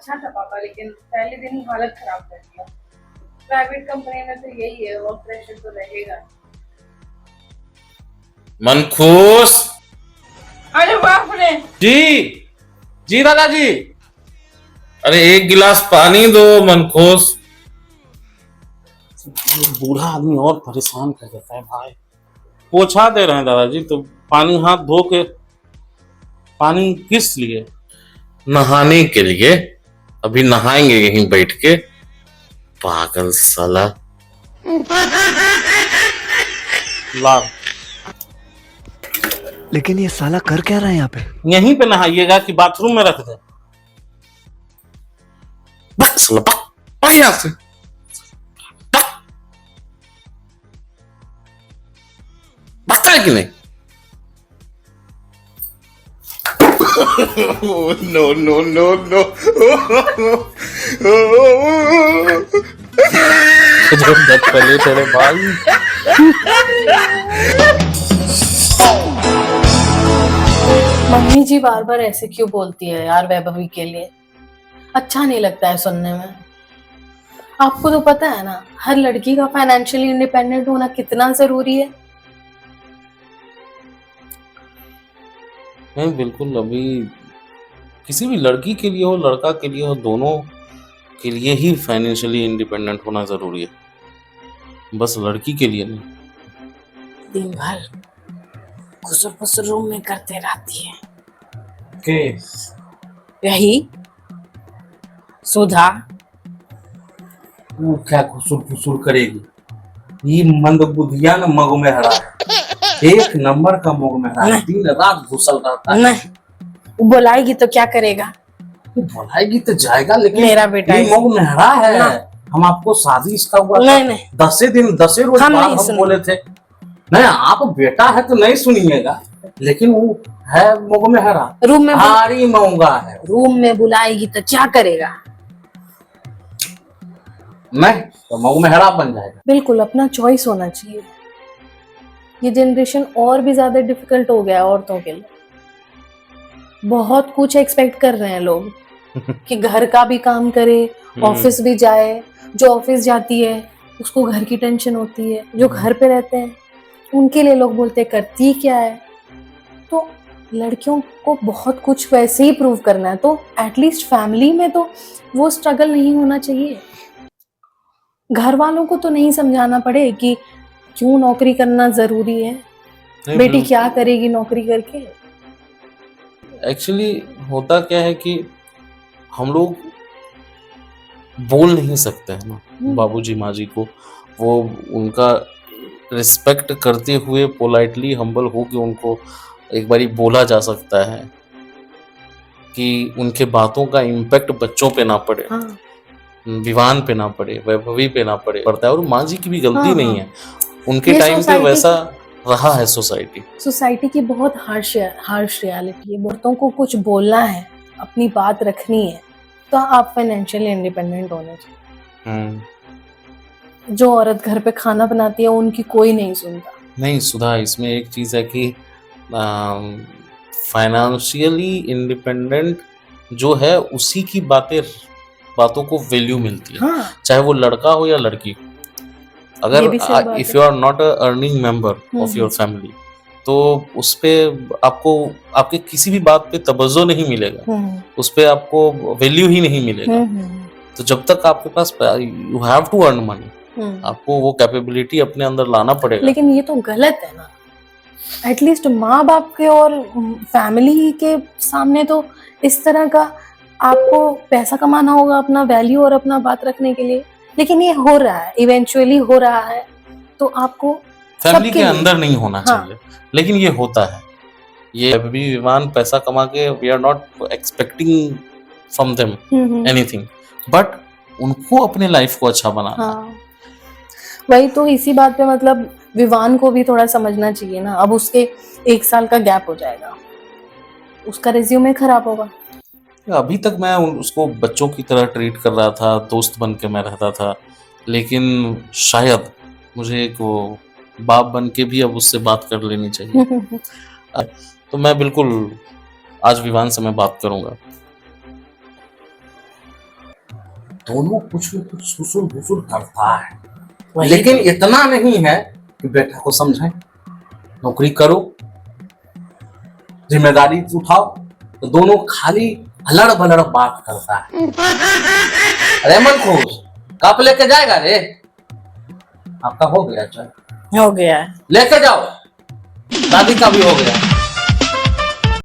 अच्छा था पापा, लेकिन पहले दिन ही हालत खराब कर दिया। प्राइवेट कंपनी में तो यही है, वर्क प्रेशर तो रहेगा। मनखुश अरे बाप रे! जी। जी दादाजी, अरे एक गिलास पानी दो मनखुश। बूढ़ा आदमी और परेशान कर देता है भाई। पोछा दे रहे हैं दादाजी तो पानी हाथ धो के। पानी किस लिए? नहाने के लिए। अभी नहाएंगे यहीं बैठ के। पागल साला। ला, लेकिन ये साला कर क्या रहा है यहाँ पे? यहीं पे नहाइएगा कि बाथरूम में रख दे? बस साला, भाग यहाँ से। भागता है कि नहीं? No no no no. पहले तेरे भाई। मम्मी जी बार बार ऐसे क्यों बोलती है यार वैभवी के लिए? अच्छा नहीं लगता है सुनने में। आपको तो पता है ना, हर लड़की का फाइनेंशियली इंडिपेंडेंट होना कितना जरूरी है। नहीं बिल्कुल, अभी किसी भी लड़की के लिए हो लड़का के लिए हो, दोनों के लिए ही फाइनेंशियली इंडिपेंडेंट होना जरूरी है, बस लड़की के लिए नहीं। दिन भर खुसर फुसर रूम में करते रहती है। के यही सुधा। वो क्या खुसुर फुसुर करेगी? ये मंदबुद्धिया न मग में हरा है। एक नंबर का मग में हरा है, दिन रात घुसल रहता है। नहीं, वो बुलाएगी तो क्या करेगा? बुलाएगी तो जाएगा, लेकिन मेरा बेटा ये मग में हरा है। ना। हम आपको शादी इसका हुआ नहीं, था, नहीं। 10 रोज हम बाद नहीं हम सुनेंगे। बोले थे नहीं आप बेटा है तो नहीं सुनिएगा, लेकिन वो है मग में हरा, रूम में भारी महंगा है। रूम में बुलाएगी तो क्या करेगा? नहीं तो मग में हरा बन जाएगा। बिल्कुल अपना चॉइस होना चाहिए। ये जनरेशन और भी ज्यादा डिफिकल्ट हो गया है औरतों के लिए। बहुत कुछ एक्सपेक्ट कर रहे हैं लोग कि घर का भी काम करे, ऑफिस भी जाए। जो ऑफिस जाती है उसको घर की टेंशन होती है, जो घर पे रहते हैं उनके लिए लोग बोलते हैं करती क्या है। तो लड़कियों को बहुत कुछ वैसे ही प्रूव करना है, तो एटलीस्ट फैमिली में तो वो स्ट्रगल नहीं होना चाहिए। घर वालों को तो नहीं समझाना पड़े कि क्यों नौकरी करना जरूरी है, बेटी क्या करेगी नौकरी करके। एक्चुअली होता क्या है कि हम लोग बोल नहीं सकते हैं ना बाबूजी माँ जी को, वो उनका रिस्पेक्ट करते हुए पोलाइटली हम्बल हो के उनको एक बारी बोला जा सकता है कि उनके बातों का इम्पैक्ट बच्चों पे ना पड़े। हाँ। विवान पे ना पड़े, वैभवी पे ना पड़ता है। और माँ जी की भी गलती हाँ, नहीं हाँ। है, उनके ये टाइम पे सोसाइटी वैसा रहा है सोसाइटी। सोसाइटी की बहुत हार्श रियलिटी है। औरतों को कुछ बोलना है, अपनी बात रखनी है, तो आप फाइनेंशियली इंडिपेंडेंट होने चाहिए। जो औरत घर पे खाना बनाती है उनकी कोई नहीं सुनता। नहीं सुधा, इसमें एक चीज है कि फाइनेंशियली इंडिपेंडेंट जो है उसी की बातों को वैल्यू मिलती है। हाँ। चाहे वो लड़का हो या लड़की। अगर ये भी सही बात इफ है। You are not a earning member of your family, तो उस पे आपको आपके किसी भी बात पे तवज्जो नहीं मिलेगा, उस पे आपको वैल्यू ही नहीं मिलेगा। तो जब तक आपके पास you have to earn money, आपको वो कैपेबिलिटी अपने अंदर लाना पड़ेगा। लेकिन ये तो गलत है ना। एटलीस्ट माँ बाप के और फैमिली के सामने तो इस तरह का आपको पैसा कमाना होगा अपना वैल्यू और अपना बात रखने के लिए। लेकिन ये हो रहा है, इवेंचुअली हो रहा है, तो आपको फैमिली के अंदर नहीं होना चाहिए, लेकिन ये होता है। ये भी विमान पैसा कमा के we are not expecting from them anything, but उनको अपने लाइफ को अच्छा बनाना। हाँ। वही तो, इसी बात पे मतलब विवान को भी थोड़ा समझना चाहिए ना। अब उसके 1 साल का गैप हो जाएगा, उसका रिज्यूमे खराब होगा। अभी तक मैं उसको बच्चों की तरह ट्रीट कर रहा था, दोस्त बन के मैं रहता था, लेकिन शायद मुझे एक वो बाप बन के भी अब उससे बात कर लेनी चाहिए। तो मैं बिल्कुल आज विवान से मैं बात करूंगा। दोनों कुछ न कुछ सुसुर भुसुर करता है, वही लेकिन इतना नहीं है कि बेटा को समझे, नौकरी करो, जिम्मेदारी उठाओ, तो दोनों खाली अलड़ बलड़ बात करता है। अरे मन खुश कप लेके जाएगा रे? आपका हो गया चाय? हो गया है। लेके जाओ, दादी का भी हो गया।